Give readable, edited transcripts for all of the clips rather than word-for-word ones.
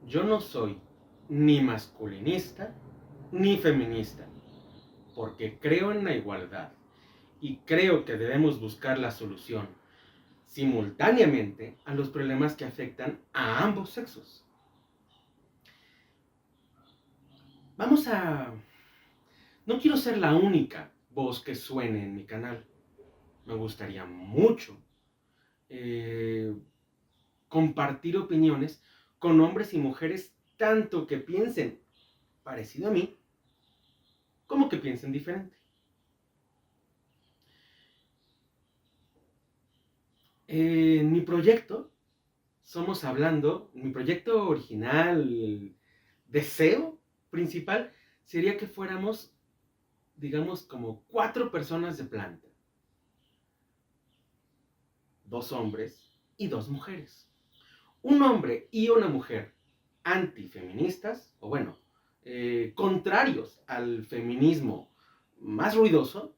Yo no soy ni masculinista ni feminista, porque creo en la igualdad y creo que debemos buscar la solución simultáneamente a los problemas que afectan a ambos sexos. Vamos a... No quiero ser la única voz que suene en mi canal. Me gustaría mucho eh, compartir opiniones con hombres y mujeres tanto que piensen parecido a mí como que piensen diferente. En mi proyecto, mi proyecto original, el deseo principal sería que fuéramos, digamos, como 4 personas de planta. 2 hombres y 2 mujeres. Un hombre y una mujer antifeministas, o bueno, contrarios al feminismo más ruidoso,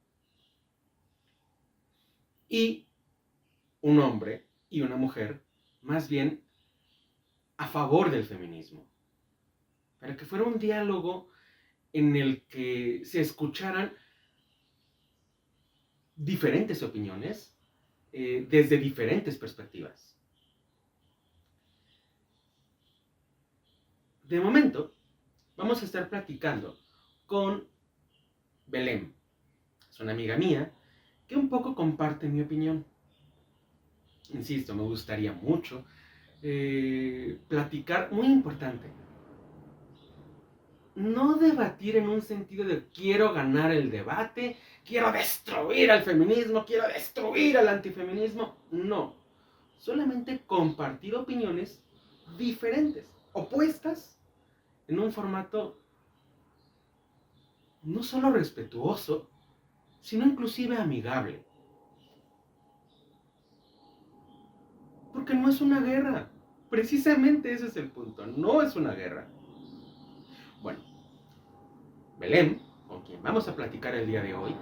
y un hombre y una mujer más bien a favor del feminismo. Para que fuera un diálogo en el que se escucharan diferentes opiniones desde diferentes perspectivas. De momento, vamos a estar platicando con Belén. Es una amiga mía que un poco comparte mi opinión. Insisto, me gustaría mucho platicar, muy importante, no debatir en un sentido de quiero ganar el debate, quiero destruir al feminismo, quiero destruir al antifeminismo. No, solamente compartir opiniones diferentes, opuestas, en un formato no solo respetuoso, sino inclusive amigable. Porque no es una guerra. Precisamente ese es el punto, no es una guerra. Bueno, Belén, con quien vamos a platicar el día de hoy,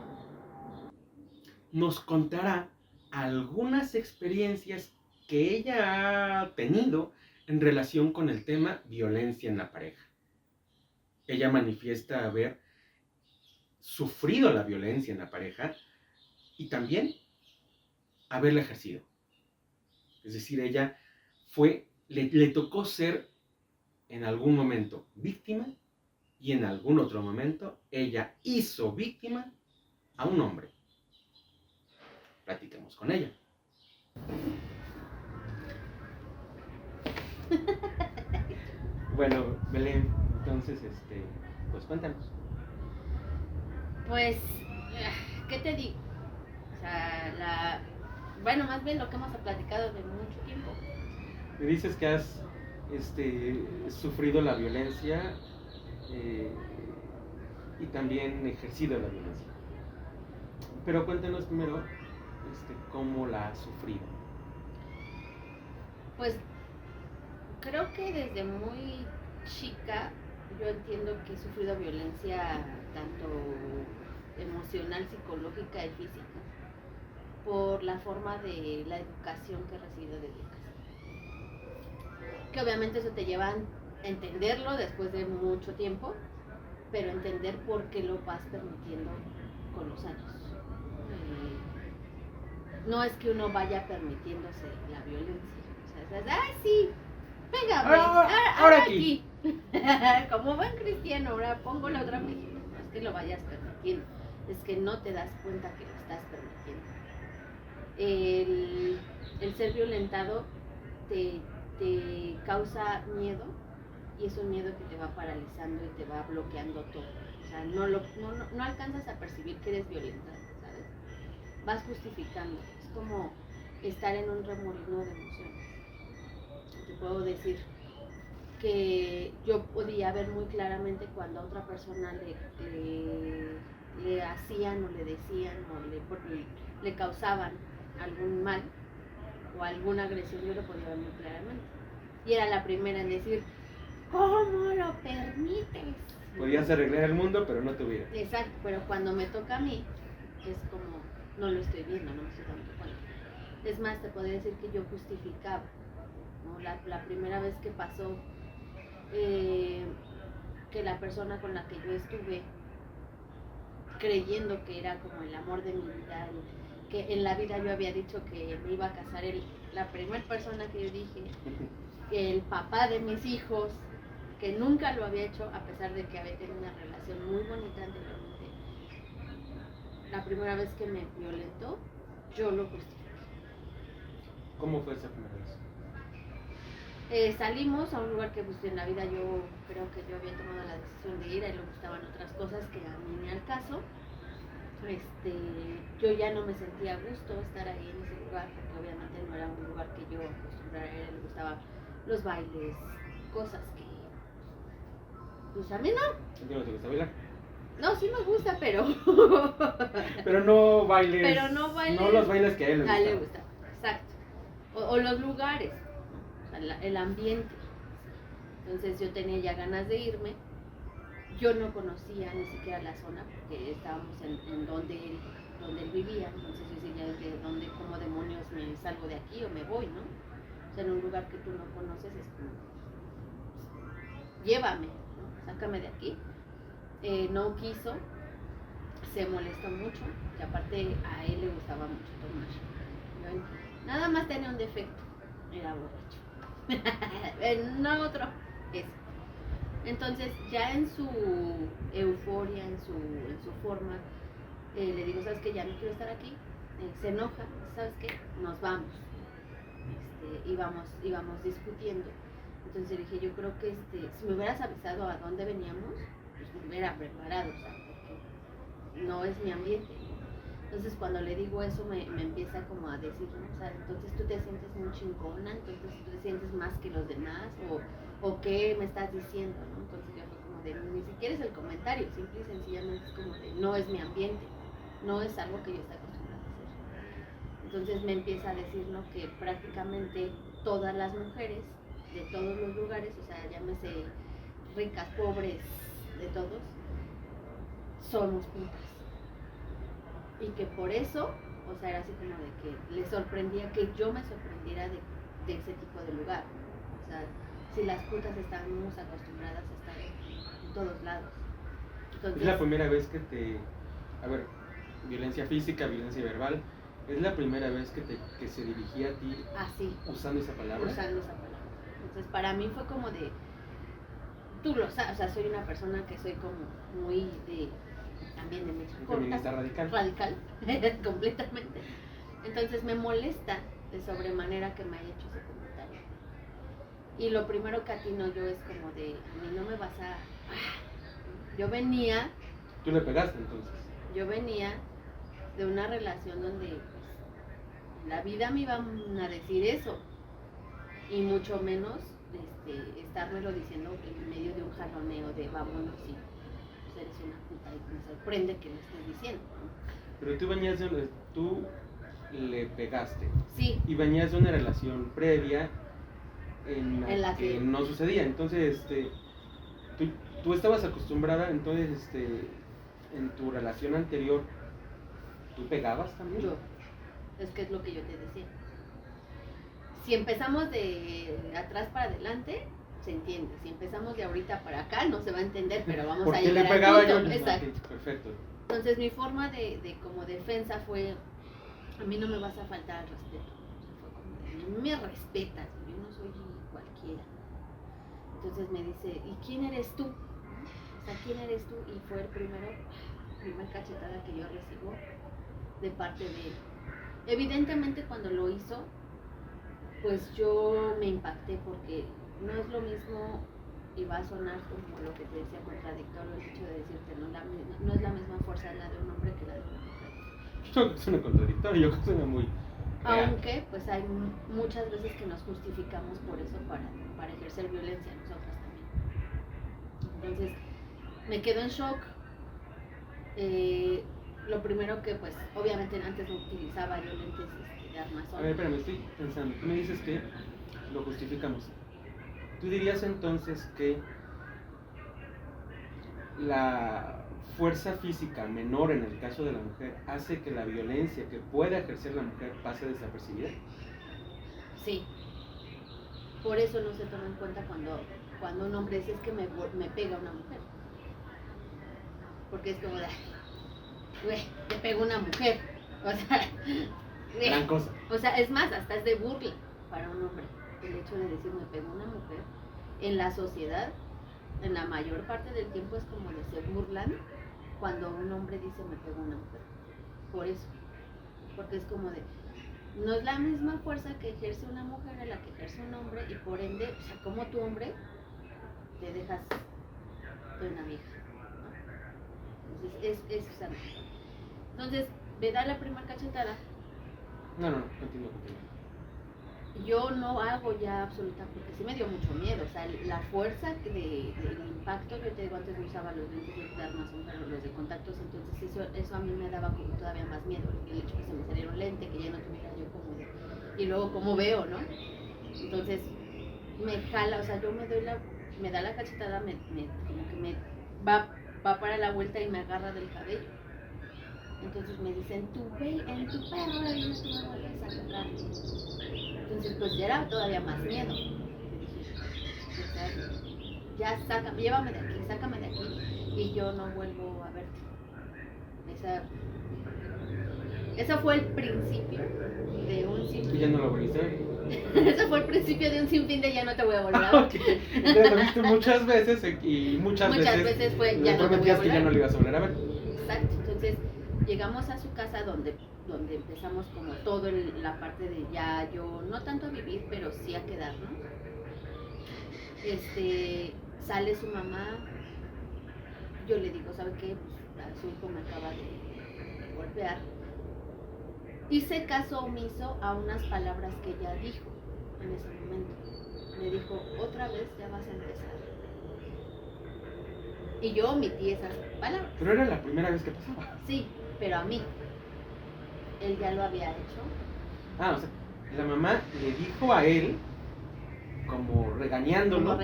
nos contará algunas experiencias que ella ha tenido en relación con el tema violencia en la pareja. Ella manifiesta haber sufrido la violencia en la pareja y también haberla ejercido. Es decir, ella le tocó ser en algún momento víctima y en algún otro momento ella hizo víctima a un hombre. Platiquemos con ella. Bueno, Belén, entonces, pues cuéntanos. Pues, ¿qué te digo? O sea, bueno, más bien lo que hemos platicado de mucho tiempo. Me dices que has sufrido la violencia eh, y también ejercido la violencia. Pero cuéntanos primero cómo la has sufrido. Pues creo que desde muy chica yo entiendo que he sufrido violencia tanto emocional, psicológica y física por la forma de la educación que he recibido desde casa. Que obviamente eso te lleva a entenderlo después de mucho tiempo, pero entender por qué lo vas permitiendo con los años. No es que uno vaya permitiéndose la violencia. O sea, es, ¡ay, sí! Pégame, ahora aquí. Como buen cristiano, ahora pongo la otra vez. No es que lo vayas permitiendo, es que no te das cuenta que lo estás permitiendo. El ser violentado te causa miedo y es un miedo que te va paralizando y te va bloqueando todo. O sea, no alcanzas a percibir que eres violentado, ¿sabes? Vas justificando. Es como estar en un remolino de emociones. Te puedo decir que yo podía ver muy claramente cuando a otra persona le hacían o le decían o le causaban algún mal o alguna agresión, yo lo podía ver muy claramente. Y era la primera en decir, ¿cómo lo permites? Podías arreglar el mundo, pero no tu vida. Exacto, pero cuando me toca a mí, es como, no lo estoy viendo, no me estoy dando cuenta. Es más, te podría decir que yo justificaba, ¿no? La primera vez que pasó que la persona con la que yo estuve, creyendo que era como el amor de mi vida, y que en la vida yo había dicho que me iba a casar la primera persona que yo dije, que el papá de mis hijos, que nunca lo había hecho a pesar de que había tenido una relación muy bonita anteriormente. La primera vez que me violentó, yo lo justifiqué. ¿Cómo fue esa primera vez? Salimos a un lugar que pues, en la vida yo creo que yo había tomado la decisión de ir, a él le gustaban otras cosas que a mí ni al caso. Yo ya no me sentía a gusto estar ahí en ese lugar, porque obviamente no era un lugar que yo acostumbrara a él, le gustaban los bailes, cosas que pues a mí no. ¿A ti no te gusta bailar? No, sí me gusta, pero Pero no bailes. Pero no bailes. No los bailes que a él le a gustan. él le gusta, exacto. O los lugares, o sea, el ambiente. Entonces yo tenía ya ganas de irme. Yo no conocía ni siquiera la zona porque estábamos en donde él vivía. Entonces yo decía, ¿de dónde, cómo demonios me salgo de aquí o me voy, no? O sea, en un lugar que tú no conoces es como, llévame, ¿no? Sácame de aquí. No quiso, se molestó mucho, y aparte a él le gustaba mucho tomar. Nada más tenía un defecto, era borracho. No otro, eso. Entonces ya en su euforia, en su forma, le digo, ¿sabes qué? Ya no quiero estar aquí. Se enoja, ¿sabes qué? Nos vamos. Íbamos discutiendo. Entonces le dije, yo creo que si me hubieras avisado a dónde veníamos, pues me hubiera preparado, o sea, porque no es mi ambiente. Entonces cuando le digo eso me empieza como a decir, ¿no? O sea, entonces tú te sientes muy chingona, entonces tú te sientes más que los demás, o qué me estás diciendo, ¿no? Entonces yo fue como de, ni siquiera es el comentario, simple y sencillamente es como de, no es mi ambiente, no es algo que yo esté acostumbrada a hacer. Entonces me empieza a decir, ¿no? Que prácticamente todas las mujeres de todos los lugares, o sea, llámese ricas, pobres, de todos, somos putas. Y que por eso, o sea, era así como de que le sorprendía que yo me sorprendiera de ese tipo de lugar. O sea, si las putas estábamos acostumbradas a estar en todos lados. Entonces, es la primera vez que a ver, violencia física, violencia verbal, es la primera vez que se dirigía a ti así, usando esa palabra. Usando esa palabra. Entonces para mí fue como de, tú lo sabes, o sea, soy una persona que soy como muy también de mecha Feminista radical. Radical, completamente. Entonces me molesta de sobremanera que me haya hecho ese comentario. Y lo primero que atino yo es como de, a mí no me vas a... Yo venía... ¿Tú le pegaste entonces? Yo venía de una relación donde pues, la vida me iban a decir eso. Y mucho menos estármelo diciendo en medio de un jaloneo de vámonos y pues eres una puta y me sorprende que lo estés diciendo, ¿no? Pero tú le pegaste. Sí. Y venías de una relación previa en la que no sucedía. Entonces, tú estabas acostumbrada, entonces, en tu relación anterior, ¿tú pegabas también? Yo. Es que es lo que yo te decía. Si empezamos de atrás para adelante, se entiende. Si empezamos de ahorita para acá, no se va a entender, pero vamos a llegar al punto. Exacto. Perfecto. Entonces mi forma de como defensa fue, a mí no me vas a faltar al respeto. Fue como de, a mí me respetas, yo no soy cualquiera. Entonces me dice, ¿y quién eres tú? O sea, ¿quién eres tú? Y fue primera cachetada que yo recibo de parte de él. Evidentemente cuando lo hizo, pues yo me impacté porque no es lo mismo, y va a sonar como lo que te decía contradictorio, el hecho de decirte, no es la misma fuerza la de un hombre que la de una mujer. Eso suena contradictorio, yo suena muy... Aunque pues hay muchas veces que nos justificamos por eso para ejercer violencia nosotras también. Entonces me quedo en shock. Lo primero que pues obviamente antes no utilizaba yo lentes de armazón. A ver, espérame, estoy pensando. Tú me dices que lo justificamos. ¿Tú dirías entonces que la fuerza física menor en el caso de la mujer hace que la violencia que pueda ejercer la mujer pase desapercibida? Sí. Por eso no se toma en cuenta cuando cuando un hombre dice es que me pega una mujer. Porque es como de, güey, te pega una mujer. O sea, Gran cosa. O sea, es más, hasta es de burla para un hombre. El hecho de decir me pegó una mujer. En la sociedad, en la mayor parte del tiempo es como de se burlan cuando un hombre dice me pegó una mujer. Por eso. Porque es como de, no es la misma fuerza que ejerce una mujer a la que ejerce un hombre y por ende, o sea, como tu hombre te dejas de una vieja, ¿no? Entonces, es usarlo. Entonces, me da la primera cachetada. No, continúa. Yo no hago ya absoluta, porque sí me dio mucho miedo, o sea, la fuerza del impacto, yo te digo, antes no usaba los lentes de armazón, pero los de contactos, entonces eso a mí me daba como todavía más miedo, el hecho que se me saliera un lente, que ya no tuviera yo como de, y luego cómo veo, ¿no? Entonces, me jala, o sea, yo me da la cachetada, como que me va para la vuelta y me agarra del cabello. Entonces me dicen, en tu perro la vida tú me vuelves a tocar. Entonces pues ya era todavía más miedo. Dije, ya sácame, llévame de aquí, sácame de aquí y yo no vuelvo a verte. Esa fue el principio de un sinfín. ¿Y ya no lo volviste a ver? Ese fue el principio de un sinfín de ya no te voy a volver a ver. Okay. Entonces lo viste muchas veces y muchas veces fue ya no te voy a volver. que ya no lo ibas a volver a ver. Exacto, entonces llegamos a su casa donde empezamos como todo la parte de ya yo, no tanto a vivir, pero sí a quedar, ¿no? Sale su mamá, yo le digo, ¿sabe qué? Pues, a su hijo me acaba de golpear. Hice caso omiso a unas palabras que ella dijo en ese momento. Me dijo, otra vez ya vas a empezar. Y yo omití esas palabras. Pero era la primera vez que pasaba. Sí, pero a mí. Él ya lo había hecho. O sea, la mamá le dijo a él, como regañándolo,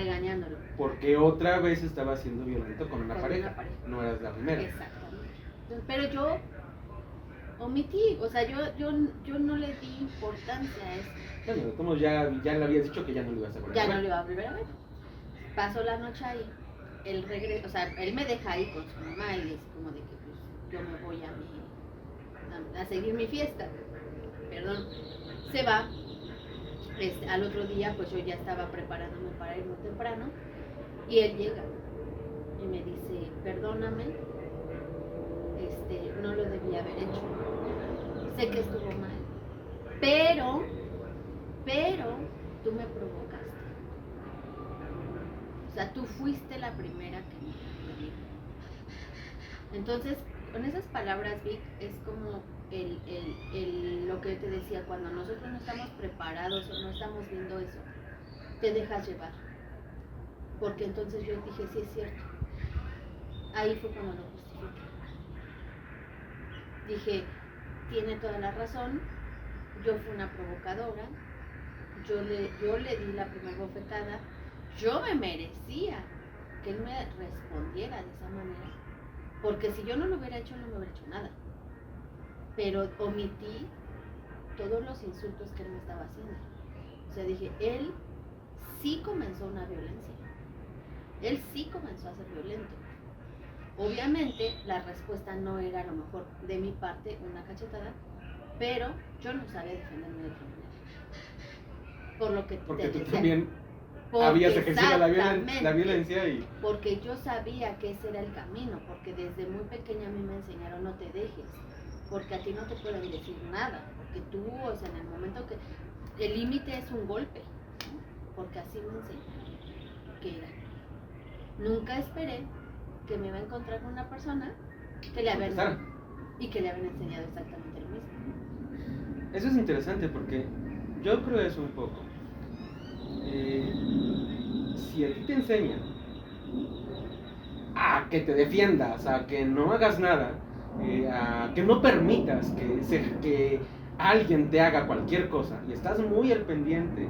porque otra vez estaba siendo violento con una pareja. No eras la primera. Exactamente. Entonces, pero yo omití, o sea, yo no le di importancia a eso. Bueno, como ya le habías dicho que ya no lo ibas a volver a ver. Ya no lo iba a volver a ver. Pasó la noche ahí, él regresa, o sea, él me deja ahí con su mamá y dice como de que pues yo me voy a seguir mi fiesta. Perdón. Se va. Al otro día pues yo ya estaba preparándome para ir muy temprano y él llega y me dice, perdóname, no lo debía haber hecho, sé que estuvo mal, pero tú me provocaste, o sea, tú fuiste la primera que me dijo. Entonces, con esas palabras, Vic, es como lo que te decía, cuando nosotros no estamos preparados o no estamos viendo eso, te dejas llevar. Porque entonces yo dije, sí es cierto. Ahí fue cuando lo justifiqué. Dije, tiene toda la razón, yo fui una provocadora, yo le di la primera bofetada, yo me merecía que él me respondiera de esa manera. Porque si yo no lo hubiera hecho, no me hubiera hecho nada. Pero omití todos los insultos que él me estaba haciendo. O sea, dije, él sí comenzó una violencia. Él sí comenzó a ser violento. Obviamente, la respuesta no era a lo mejor de mi parte una cachetada, pero yo no sabía defenderme de otra manera. Por lo que porque tú decía, también habías ejercido la violencia y... Porque yo sabía que ese era el camino, porque desde muy pequeña a mí me enseñaron no te dejes, porque a ti no te pueden decir nada, porque tú, o sea, en el momento que el límite es un golpe, ¿no? Porque así me enseñaron que era. Nunca esperé que me iba a encontrar con una persona que le habían enseñado exactamente lo mismo. Eso es interesante porque yo creo eso un poco. Si a ti te enseñan a que te defiendas, a que no hagas nada, a que no permitas que alguien te haga cualquier cosa y estás muy al pendiente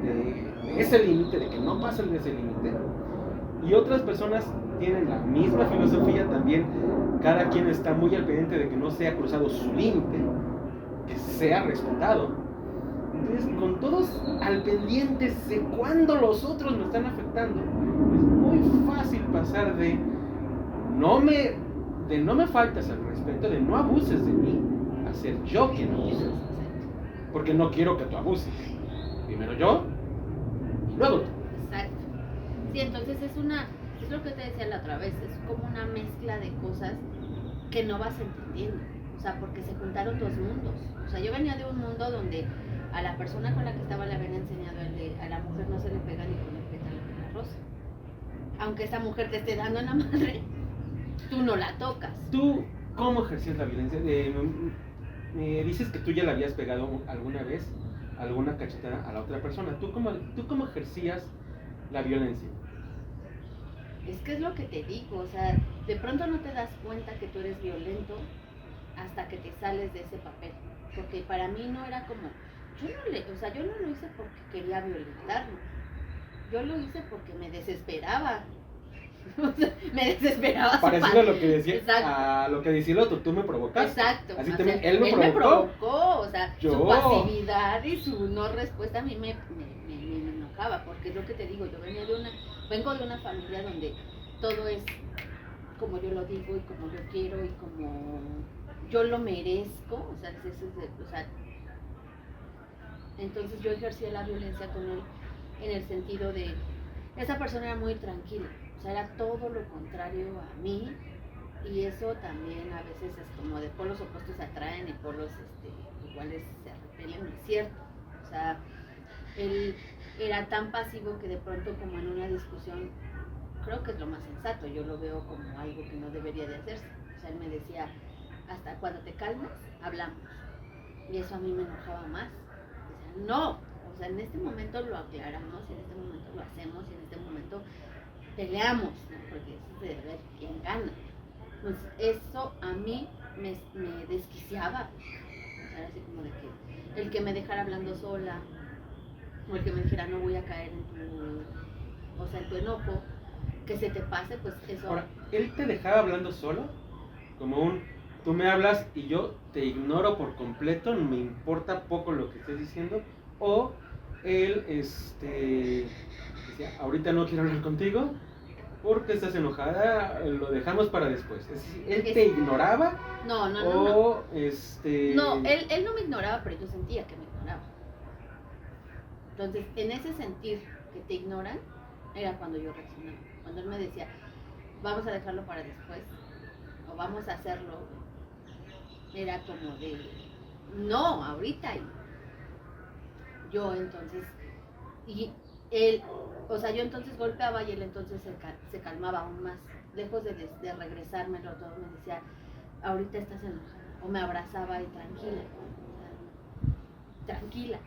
de ese límite, de que no pasen de ese límite, y otras personas tienen la misma filosofía también, cada quien está muy al pendiente de que no sea cruzado su límite, que sea respetado. Entonces, con todos al pendiente de cuándo los otros me están afectando, es muy fácil pasar de no me faltas al respeto, de no abuses de mí, a ser yo quien abuse. Porque no quiero que tú abuses. Primero yo, y luego tú. Exacto. Sí, entonces es lo que te decía la otra vez, es como una mezcla de cosas que no vas entendiendo. O sea, porque se juntaron dos mundos. O sea, yo venía de un mundo donde a la persona con la que estaba le habían enseñado a la mujer no se le pega ni con el pétalo de la rosa. Aunque esa mujer te esté dando en la madre, tú no la tocas. ¿Tú cómo ejercías la violencia? Me dices que tú ya le habías pegado alguna vez alguna cachetada a la otra persona. ¿Tú cómo ejercías la violencia? Es que es lo que te digo, o sea, de pronto no te das cuenta que tú eres violento hasta que te sales de ese papel. Porque para mí no era como, yo no lo hice porque quería violentarlo. Yo lo hice porque me desesperaba. O sea, me desesperaba. Parecido a lo que decía, exacto. A lo que decía el otro, tú me provocaste. Exacto. Así o también, sea, él me provocó. O sea, Yo. su pasividad y su no respuesta a mí me enojaba, porque es lo que te digo, yo vengo de una familia donde todo es como yo lo digo y como yo quiero y como yo lo merezco, o sea, entonces yo ejercía la violencia con él en el sentido de, esa persona era muy tranquila, o sea, era todo lo contrario a mí, y eso también a veces es como de polos opuestos se atraen y polos iguales se repelen, es cierto, o sea, él era tan pasivo que de pronto como en una discusión, creo que es lo más sensato, yo lo veo como algo que no debería de hacerse, o sea, él me decía, hasta cuando te calmas, hablamos, y eso a mí me enojaba más, o sea, no, o sea, en este momento lo aclaramos, en este momento lo hacemos, y en este momento peleamos, ¿no? Porque eso es de ver quién gana, pues eso a mí me desquiciaba, o sea, así como de que el que me dejara hablando sola, o el que me dijera no voy a caer en tu enojo, que se te pase, pues eso. Ahora, ¿él te dejaba hablando solo? Como tú me hablas y yo te ignoro por completo, me importa poco lo que estés diciendo, o él decía, ahorita no quiero hablar contigo porque estás enojada, lo dejamos para después. Es decir, ¿él te ignoraba? No. No, él no me ignoraba, pero yo sentía que me ignoraba. Entonces, en ese sentir que te ignoran, era cuando yo reaccionaba. Cuando él me decía, vamos a dejarlo para después, o vamos a hacerlo, era como de, no, ahorita. Y yo entonces, y él, o sea, yo entonces golpeaba y él entonces se calmaba aún más. Lejos de regresármelo todo, me decía, ahorita estás enojada. O me abrazaba y tranquila, o sea, tranquila.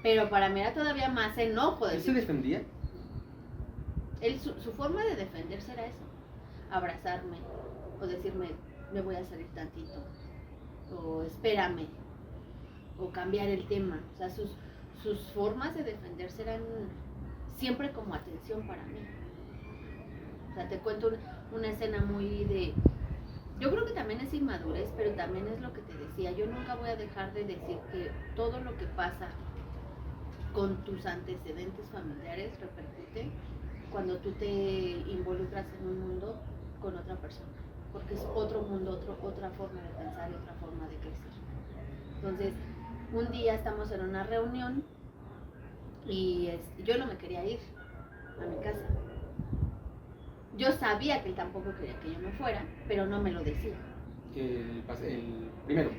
Pero para mí era todavía más enojo. ¿Él se defendía? Su forma de defenderse era eso, abrazarme o decirme, me voy a salir tantito, o espérame, o cambiar el tema. O sea, sus formas de defenderse eran siempre como atención para mí. O sea, te cuento una escena muy de... Yo creo que también es inmadurez, pero también es lo que te decía. Yo nunca voy a dejar de decir que todo lo que pasa con tus antecedentes familiares repercute cuando tú te involucras en un mundo con otra persona, porque es otro mundo, otra forma de pensar y otra forma de crecer. Entonces, un día estamos en una reunión y yo no me quería ir a mi casa. Yo sabía que él tampoco quería que yo me fuera, pero no me lo decía. El primero.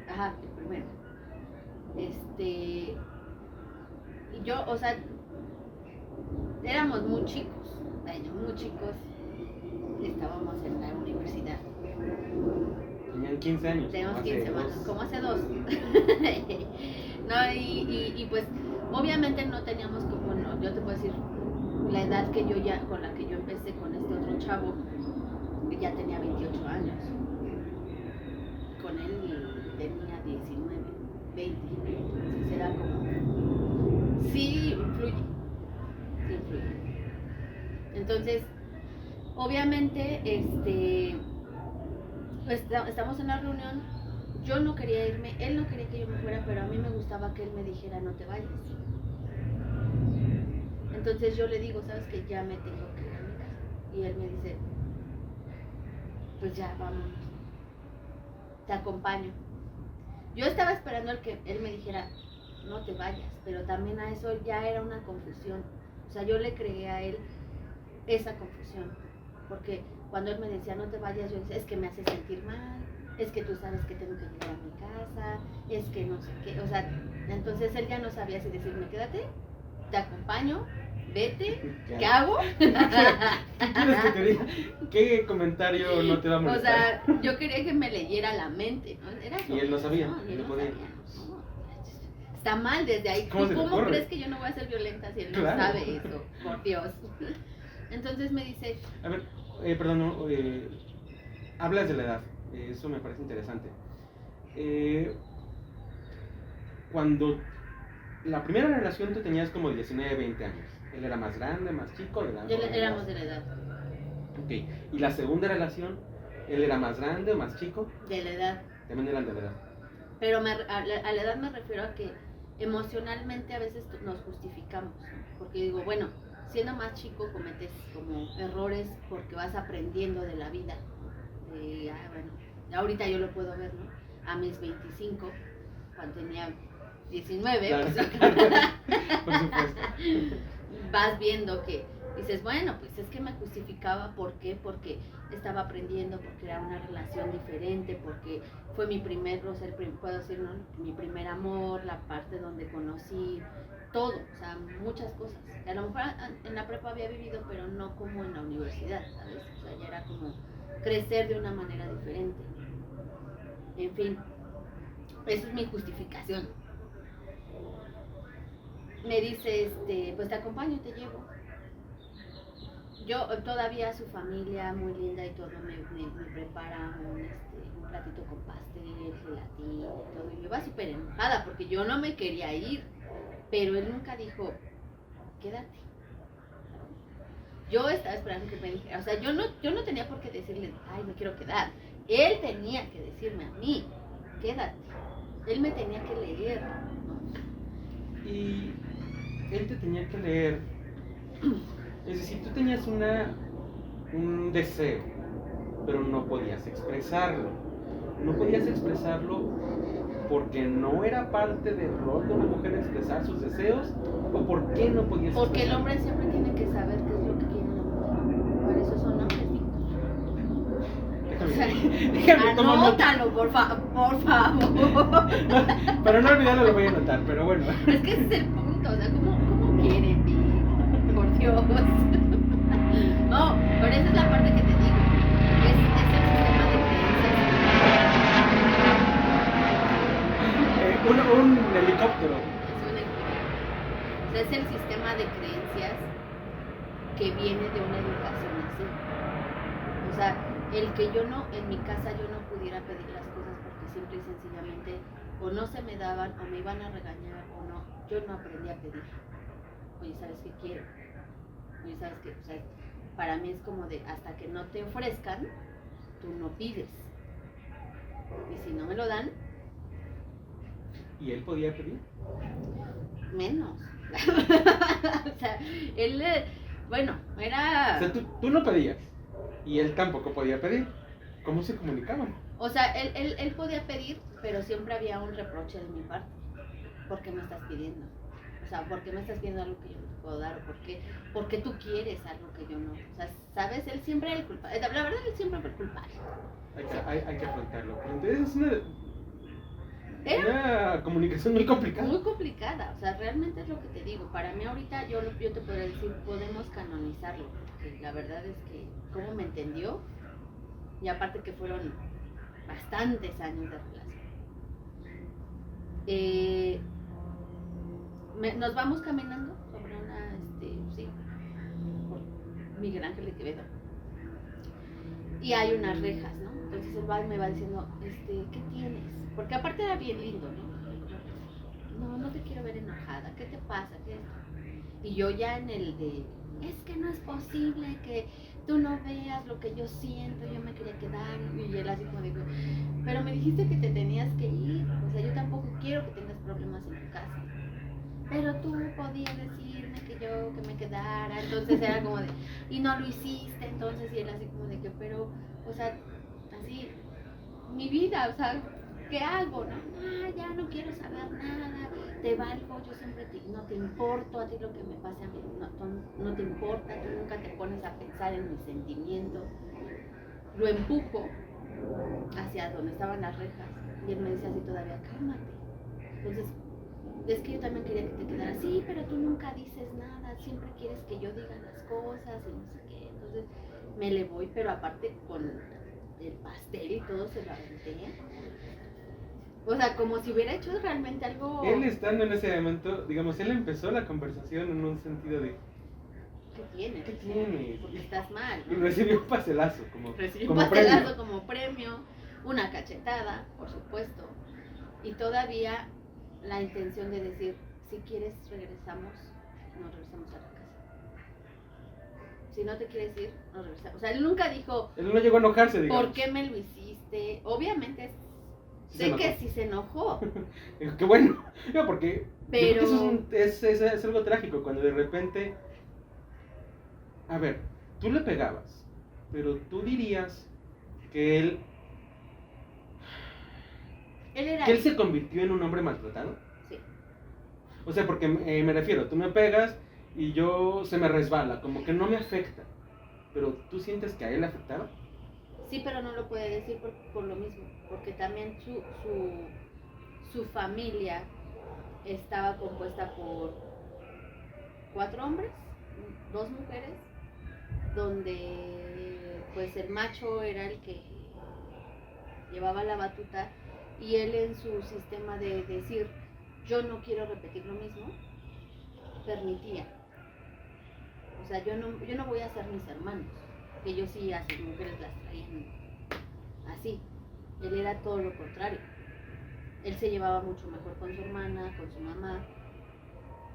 Ajá, el primero. Y yo, o sea, éramos muy chicos, estábamos en la universidad. Tenían 15 años. Teníamos 15 años, como hace 2. No, y pues, obviamente no teníamos como, no, yo te puedo decir, la edad que con la que yo empecé con este otro chavo, ya tenía 28 años. Con él tenía 19, 20. Entonces era como, sí influye. Entonces, obviamente, pues, estamos en la reunión yo no quería irme, él no quería que yo me fuera, pero a mí me gustaba que él me dijera no te vayas. Entonces yo le digo, sabes que ya me tengo que ir a mi casa. Y él me dice, pues ya vámonos, te acompaño. Yo estaba esperando el que él me dijera no te vayas, pero también a eso ya era una confusión. O sea, yo le creé a él esa confusión, porque cuando él me decía no te vayas, yo decía, es que me hace sentir mal, es que tú sabes que tengo que llegar a mi casa, es que no sé qué, o sea, entonces él ya no sabía si decirme quédate, te acompaño, vete, ¿qué hago? ¿Qué quieres que te diga? ¿Qué comentario no te va a O molestar? sea, yo quería que me leyera la mente, ¿no? Era Y él no sabía, no, y él no no podía. sabía, no. Está mal desde ahí. ¿Cómo se te ¿Cómo ocurre? crees que yo no voy a ser violenta si él no Claro. sabe eso? Por Dios. Entonces me dice, A ver, perdón, no, hablas de la edad, eso me parece interesante. Cuando la primera relación tú tenías como 19, 20 años, él era más grande, más chico, ¿verdad? éramos de la edad. Ok, y la segunda relación, él era más grande o más chico, De la edad. también eran de la edad. Pero a la edad me refiero a que emocionalmente a veces nos justificamos, ¿no? Porque digo, bueno, siendo más chico cometes como errores porque vas aprendiendo de la vida. Bueno, ahorita yo lo puedo ver, ¿no? A mis 25, cuando tenía 19, Claro, pues, por supuesto. vas viendo que dices, bueno, pues es que me justificaba, ¿por qué? Porque estaba aprendiendo, porque era una relación diferente, porque fue mi primer, o sea, puedo decir, ¿no? Mi primer amor, la parte donde conocí todo, o sea, muchas cosas. A lo mejor en la prepa había vivido, pero no como en la universidad, ¿sabes? O sea, ya era como crecer de una manera diferente. En fin, esa es mi justificación. Me dice, pues te acompaño, te llevo. Yo todavía su familia muy linda y todo me prepara un platito con pastel, gelatina y todo. Y yo iba súper enojada porque yo no me quería ir, pero él nunca dijo, quédate. Yo estaba esperando que me dijera, o sea, yo no tenía por qué decirle, ay, me quiero quedar. Él tenía que decirme a mí, quédate. Él me tenía que leer, ¿no? Y él te tenía que leer. Es decir, tú tenías un deseo, pero no podías expresarlo. No podías expresarlo porque no era parte del rol de una mujer expresar sus deseos, o por qué no podías Porque el expresarlo? hombre siempre tiene que saber qué es lo que quiere la mujer. Por eso son hombres, Víctor. O sea, Déjame tomar nota. anótalo, por favor. No, para no olvidarlo lo voy a anotar, pero bueno. Es que ese es el punto, o sea, ¿cómo quieren, Vic? Por Dios. No, pero esa es la parte que te digo. Es el sistema de creencias. Un helicóptero. O sea, es el sistema de creencias que viene de una educación así. O sea, el que yo no, en mi casa yo no pudiera pedir las cosas porque simple y sencillamente o no se me daban o me iban a regañar o no, yo no aprendí a pedir. Oye, ¿sabes qué quiero? Oye, ¿sabes qué? O sea, para mí es como de hasta que no te ofrezcan, tú no pides. Y si no me lo dan, ¿Y él podía pedir? menos. O sea, él, bueno, era... O sea, tú no pedías, y él tampoco podía pedir. ¿Cómo se comunicaban? O sea, él podía pedir, pero siempre había un reproche de mi parte. ¿Por qué me estás pidiendo? O sea, ¿por qué me estás pidiendo algo que yo no te puedo dar? ¿Por qué tú quieres algo que yo no? O sea, ¿sabes? Él siempre era el culpable. La verdad, él siempre fue el culpable. Hay que afrontarlo. Entonces es una comunicación muy complicada. Muy complicada, o sea, realmente es lo que te digo. Para mí ahorita yo te podría decir, podemos canonizarlo, porque la verdad es que cómo me entendió, y aparte que fueron bastantes años de relación. Nos vamos caminando sobre una, por Miguel Ángel de Quevedo, y hay unas rejas, ¿no? Entonces él va y me va diciendo, ¿qué tienes? Porque aparte era bien lindo, ¿no? No te quiero ver enojada, ¿qué te pasa? ¿Qué? Y yo ya en el de es que no es posible que tú no veas lo que yo siento, yo me quería quedar. Y él así como dijo, pero me dijiste que te tenías que ir, o sea, yo tampoco quiero que tengas problemas en tu casa. Pero tú podías decirme que me quedara, entonces era como de, y no lo hiciste, entonces, y él así como de que, pero, o sea, así, mi vida, o sea, ¿qué hago? No, ya no quiero saber nada, te valgo, yo siempre no te importo, a ti lo que me pase a mí no te importa, tú nunca te pones a pensar en mis sentimientos. Lo empujo hacia donde estaban las rejas y él me dice así todavía, cálmate. Entonces, es que yo también quería que te quedaras, sí, pero tú nunca dices nada, siempre quieres que yo diga las cosas y no sé qué. Entonces me le voy, pero aparte con el pastel y todo se lo aventé. O sea, como si hubiera hecho realmente algo. Él estando en ese momento, digamos, él empezó la conversación en un sentido de ¿Qué tienes? ¿qué tienes? Porque estás mal, Y ¿no? recibió un pastelazo Recibió como un pastelazo premio. como premio, una cachetada, por supuesto. Y todavía la intención de decir, si quieres regresamos, nos regresamos a la casa. Si no te quieres ir, nos regresamos. O sea, él nunca dijo, Él no llegó a enojarse, digamos. ¿por qué me lo hiciste? Obviamente Sí sé se que enojó. sí se enojó. Dijo, qué bueno. No, porque Pero- yo creo que eso es algo trágico, cuando de repente, a ver, tú le pegabas, pero tú dirías que él Él se convirtió en un hombre maltratado. Sí. O sea, porque me refiero, tú me pegas y yo se me resbala, como que no me afecta. Pero tú sientes que a él le afectaba. Sí, pero no lo puede decir por lo mismo, porque también su familia estaba compuesta por 4 hombres, 2 mujeres, donde pues el macho era el que llevaba la batuta y él en su sistema de decir yo no quiero repetir lo mismo, permitía. O sea, yo no voy a hacer mis hermanos, que ellos sí a sus mujeres las traían así. Él era todo lo contrario. Él se llevaba mucho mejor con su hermana, con su mamá,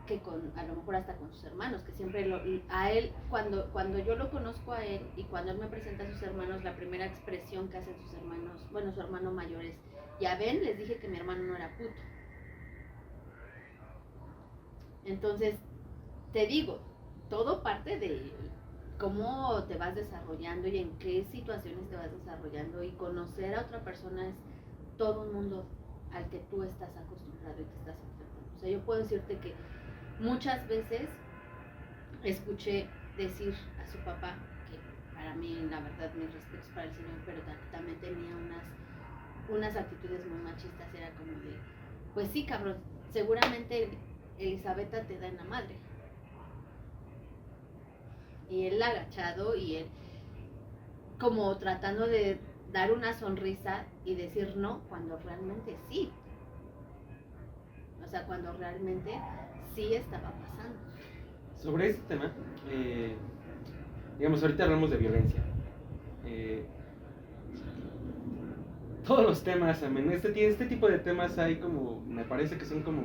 que a lo mejor hasta con sus hermanos, que siempre a él, cuando yo lo conozco a él y cuando él me presenta a sus hermanos, la primera expresión que hacen sus hermanos, bueno, su hermano mayor es, ya ven, les dije que mi hermano no era puto. Entonces, te digo, todo parte de cómo te vas desarrollando y en qué situaciones te vas desarrollando, y conocer a otra persona es todo un mundo al que tú estás acostumbrado y te estás enfrentando. O sea, yo puedo decirte que muchas veces escuché decir a su papá, que para mí la verdad mis respetos para el señor, pero también tenía unas actitudes muy machistas, era como de, pues sí cabrón, seguramente Elisabetta te da en la madre. Y él agachado y él como tratando de dar una sonrisa y decir no cuando realmente sí. O sea, cuando realmente sí estaba pasando. Sobre este tema, digamos, ahorita hablamos de violencia. Todos los temas, este tipo de temas hay como, me parece que son como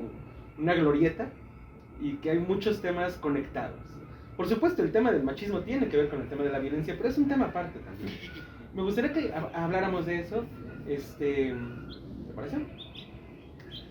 una glorieta y que hay muchos temas conectados. Por supuesto, el tema del machismo tiene que ver con el tema de la violencia, pero es un tema aparte también. Me gustaría que habláramos de eso. ¿Te parece?